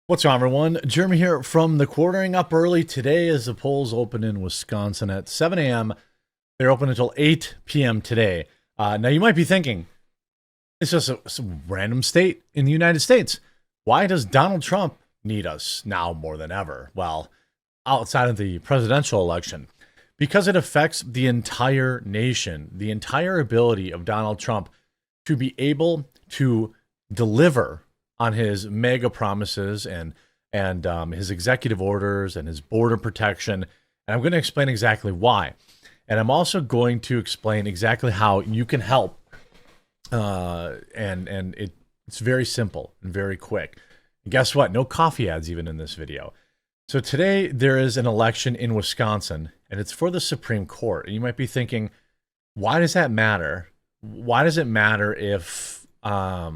What's on, everyone? Jeremy here from the Quartering. Up early today as the polls open in Wisconsin at 7 a.m. They're open until 8 p.m. today. Now, you might be thinking, it's just some random state in the United States. Why does Donald Trump need us now more than ever? Well, outside of the presidential election, because it affects the entire nation, the entire ability of Donald Trump to be able to deliver on his mega promises and his executive orders and his border protection. And I'm going to explain exactly why. And I'm also going to explain exactly how you can help. It's very simple and very quick. And guess what? No coffee ads even in this video. So today there is an election in Wisconsin, and it's for the Supreme Court. And you might be thinking, why does that matter? Why does it matter if I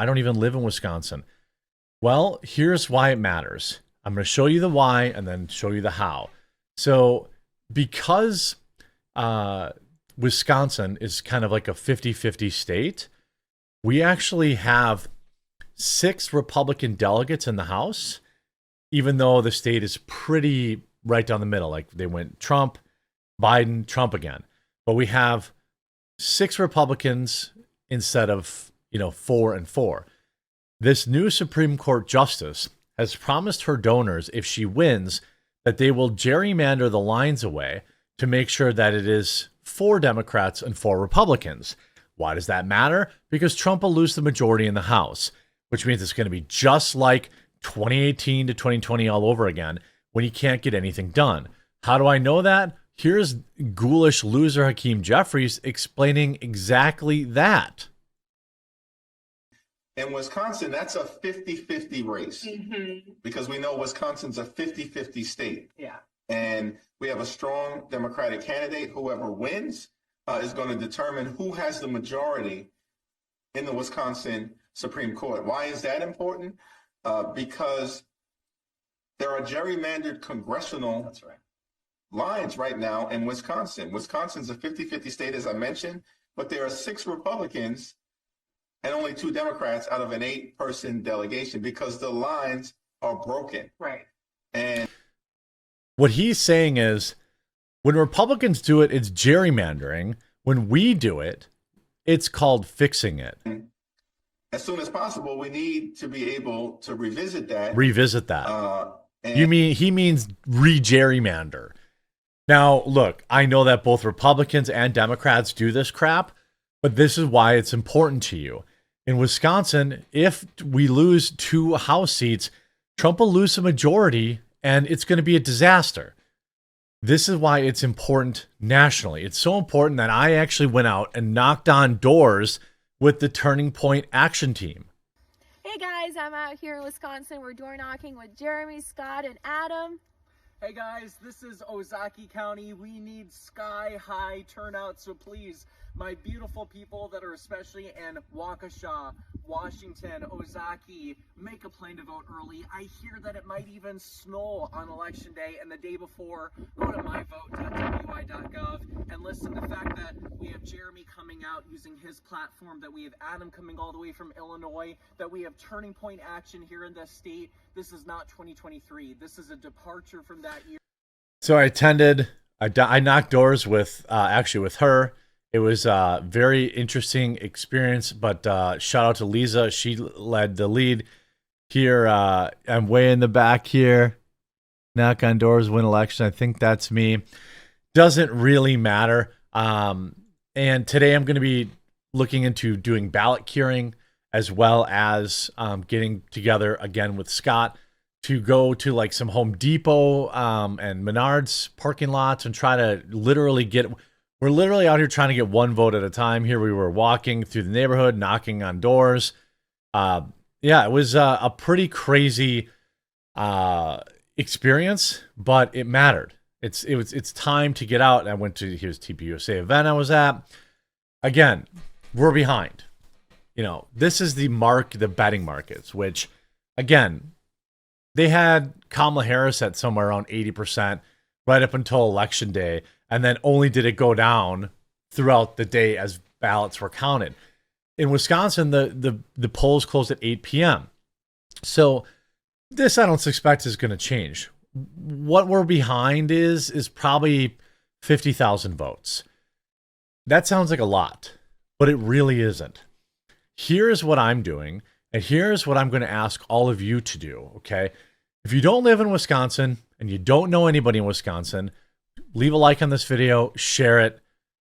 don't even live in Wisconsin? Well, here's why it matters. I'm going to show you the why and then show you the how. So because Wisconsin is kind of like a 50-50 state, we actually have 6 Republican delegates in the House, even though the state is pretty right down the middle. Like they went Trump, Biden, Trump again. But we have 6 Republicans instead of 4 and 4. This new Supreme Court justice has promised her donors, if she wins, that they will gerrymander the lines away to make sure that it is 4 Democrats and 4 Republicans. Why does that matter? Because Trump will lose the majority in the House, which means it's going to be just like 2018 to 2020 all over again when he can't get anything done. How do I know that? Here's ghoulish loser Hakeem Jeffries explaining exactly that. In Wisconsin, that's a 50-50 race because we know Wisconsin's a 50-50 state. Yeah. And we have a strong Democratic candidate. Whoever wins is going to determine who has the majority in the Wisconsin Supreme Court. Why is that important? Because there are gerrymandered congressional lines right now in Wisconsin. Wisconsin's a 50-50 state, as I mentioned, but there are 6 Republicans and only 2 Democrats out of an 8-person delegation because the lines are broken. Right. And what he's saying is when Republicans do it, it's gerrymandering. When we do it, it's called fixing it. As soon as possible, we need to be able to revisit that. Revisit that. He means re-gerrymander. Now, look, I know that both Republicans and Democrats do this crap, but this is why it's important to you. In Wisconsin, if we lose 2 House seats, Trump will lose a majority, and it's going to be a disaster. This is why it's important nationally. It's so important that I actually went out and knocked on doors with the Turning Point Action Team. Hey guys, I'm out here in Wisconsin. We're door knocking with Jeremy, Scott, and Adam. Hey guys, this is Ozaukee County. We need sky-high turnout, so please, my beautiful people that are especially in Waukesha, Washington, Ozaukee, make a plan to vote early. I hear that it might even snow on election day and the day before. Go to myvote.wi.gov and listen. The fact that we have Jeremy coming out using his platform, that we have Adam coming all the way from Illinois, that we have Turning Point Action here in this state. This is not 2023. This is a departure from that year. So I knocked doors with her. It was a very interesting experience, but shout out to Lisa. She led the lead here. I'm way in the back here. Knock on doors, win election. I think that's me. Doesn't really matter. And today I'm going to be looking into doing ballot curing as well as getting together again with Scott to go to like some Home Depot and Menards parking lots and try to literally get... We're literally out here trying to get 1 vote at a time. Here we were walking through the neighborhood, knocking on doors. It was a pretty crazy experience, but it mattered. It's time to get out. I went to here's TPUSA event I was at. Again, we're behind. This is the betting markets, which again, they had Kamala Harris at somewhere around 80% right up until election day. And then only did it go down throughout the day as ballots were counted. In Wisconsin, the polls closed at 8 p.m. So This I don't suspect is going to change. What we're behind is probably 50,000 votes. That sounds like a lot, but it really isn't. Here's what I'm doing, and here's what I'm going to ask all of you to do, okay? If you don't live in Wisconsin and you don't know anybody in Wisconsin, leave a like on this video, share it,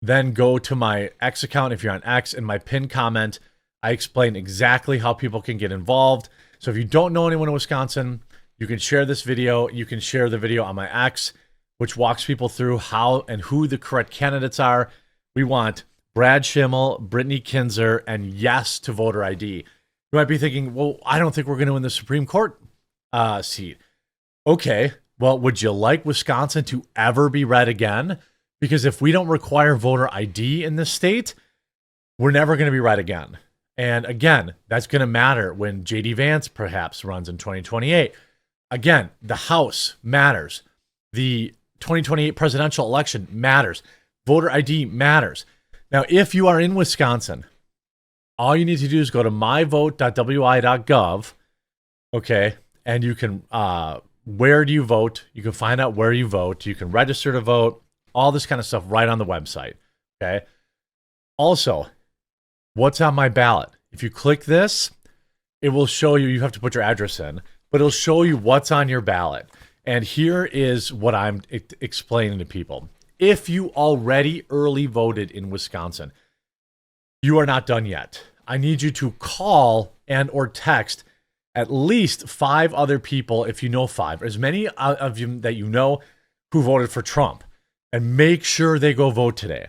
then go to my X account if you're on X. In my pinned comment, I explain exactly how people can get involved. So if you don't know anyone in Wisconsin, you can share this video. You can share the video on my X, which walks people through how and who the correct candidates are. We want Brad Schimmel, Brittany Kinzer, and yes to voter ID. You might be thinking, well, I don't think we're going to win the Supreme Court seat. Okay, well, would you like Wisconsin to ever be red again? Because if we don't require voter ID in this state, we're never going to be red again. And again, that's going to matter when J.D. Vance perhaps runs in 2028. Again, the House matters. The 2028 presidential election matters. Voter ID matters. Now, if you are in Wisconsin, all you need to do is go to myvote.wi.gov, okay, and you can, where do you vote? You can find out where you vote. You can register to vote. All this kind of stuff right on the website, okay? Also, what's on my ballot? If you click this, it will show you, you have to put your address in, but it'll show you what's on your ballot. And here is what I'm explaining to people. If you already early voted in Wisconsin, you are not done yet. I need you to call and or text at least 5 other people, if you know 5, as many of you that you know who voted for Trump, and make sure they go vote today.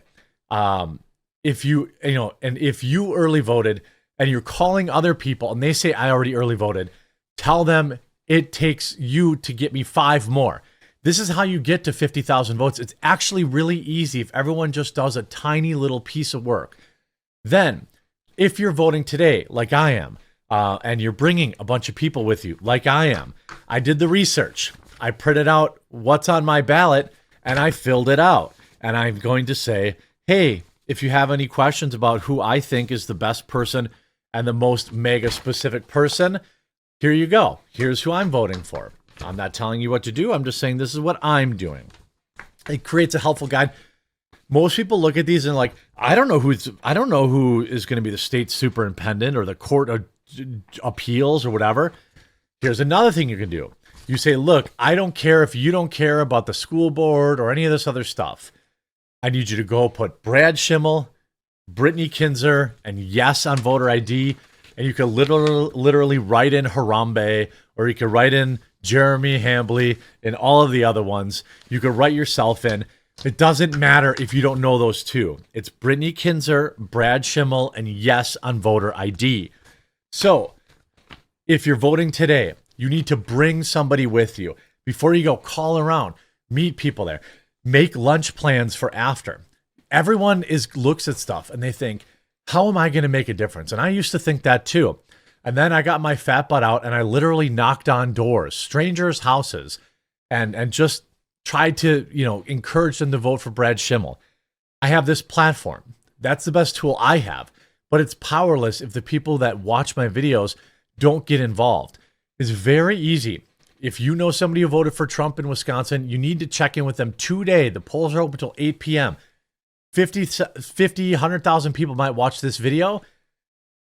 If you early voted and you're calling other people and they say, I already early voted, tell them it takes you to get me 5 more. This is how you get to 50,000 votes. It's actually really easy if everyone just does a tiny little piece of work. Then, if you're voting today, like I am, and you're bringing a bunch of people with you, like I am, I did the research. I printed out what's on my ballot, and I filled it out. And I'm going to say, hey, if you have any questions about who I think is the best person and the most mega specific person, here you go. Here's who I'm voting for. I'm not telling you what to do. I'm just saying this is what I'm doing. It creates a helpful guide. Most people look at these and like, I don't know who is going to be the state superintendent or the court of appeals or whatever. Here's another thing you can do. You say, look, I don't care if you don't care about the school board or any of this other stuff. I need you to go put Brad Schimmel, Brittany Kinzer, and yes on voter ID. And you can literally write in Harambe, or you can write in Jeremy Hambly and all of the other ones. You can write yourself in. It doesn't matter if you don't know those two. It's Brittany Kinzer, Brad Schimmel, and yes on voter ID. So if you're voting today, you need to bring somebody with you. Before you go, call around, meet people there, make lunch plans for after. Everyone looks at stuff and they think, how am I going to make a difference? And I used to think that too. And then I got my fat butt out and I literally knocked on doors, strangers' houses, and just tried to, encourage them to vote for Brad Schimmel. I have this platform. That's the best tool I have, but it's powerless if the people that watch my videos don't get involved. It's very easy. If you know somebody who voted for Trump in Wisconsin, you need to check in with them today. The polls are open until 8 p.m. 100,000 people might watch this video.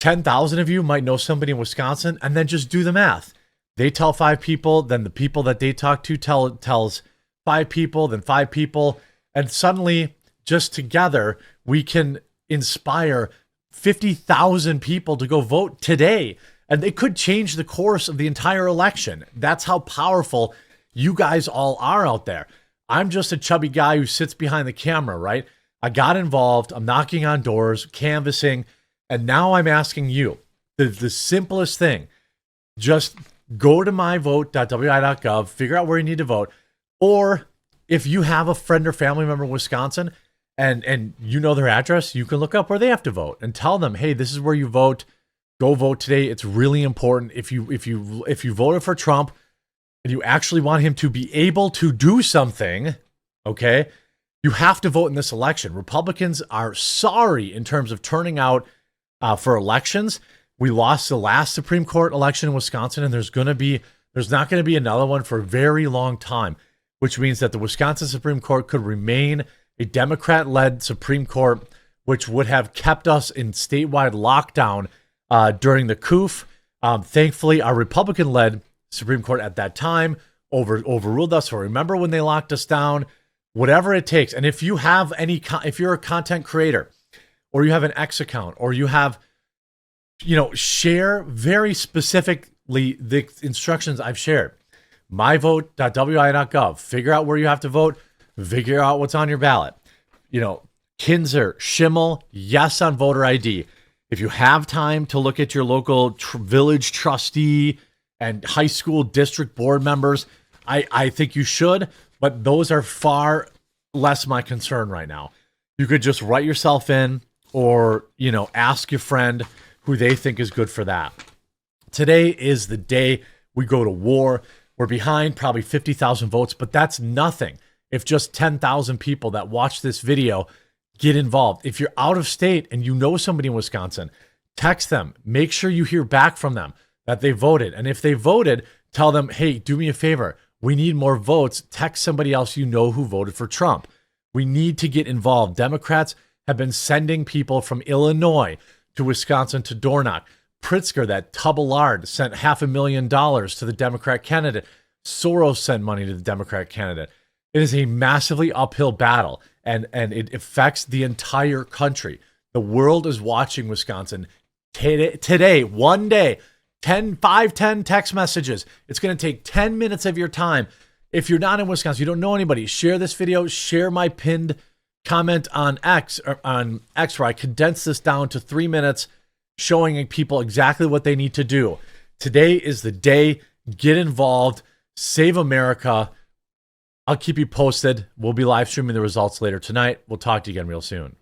10,000 of you might know somebody in Wisconsin, and then just do the math. They tell 5 people, then the people that they talk to tells 5 people, then 5 people, and suddenly, just together, we can inspire 50,000 people to go vote today. And they could change the course of the entire election. That's how powerful you guys all are out there. I'm just a chubby guy who sits behind the camera, right? I got involved. I'm knocking on doors, canvassing, and now I'm asking you the simplest thing. Just go to myvote.wi.gov, figure out where you need to vote. Or if you have a friend or family member in Wisconsin and you know their address, you can look up where they have to vote and tell them, hey, this is where you vote. Go vote today. It's really important. If you voted for Trump and you actually want him to be able to do something, okay, you have to vote in this election. Republicans are sorry in terms of turning out for elections. We lost the last Supreme Court election in Wisconsin, and there's going to be There's not going to be another one for a very long time, which means that the Wisconsin Supreme Court could remain a Democrat-led Supreme Court, which would have kept us in statewide lockdown during the COOF. Thankfully, our Republican-led Supreme Court at that time overruled us. So remember when they locked us down, whatever it takes. And if you have if you're a content creator, or you have an X account, or you have, share very specifically the instructions I've shared. myvote.wi.gov. Figure out where you have to vote. Figure out what's on your ballot. Kinzer, Schimmel, yes on voter ID. If you have time to look at your local village trustee and high school district board members, I think you should, but those are far less my concern right now. You could just write yourself in, or, ask your friend who they think is good for that. Today is the day we go to war. We're behind probably 50,000 votes, but that's nothing if just 10,000 people that watch this video get involved. If you're out of state and you know somebody in Wisconsin, text them. Make sure you hear back from them that they voted. And if they voted, tell them, hey, do me a favor. We need more votes. Text somebody else you know who voted for Trump. We need to get involved. Democrats have been sending people from Illinois to Wisconsin to door knock. Pritzker, that Tubbelard, sent $500,000 to the Democrat candidate. Soros sent money to the Democrat candidate. It is a massively uphill battle, and it affects the entire country. The world is watching Wisconsin today, one day, 10 text messages. It's going to take 10 minutes of your time. If you're not in Wisconsin, you don't know anybody, share this video, share my pinned comment on X, where I condense this down to 3 minutes, showing people exactly what they need to do. Today is the day. Get involved. Save America. I'll keep you posted. We'll be live streaming the results later tonight. We'll talk to you again real soon.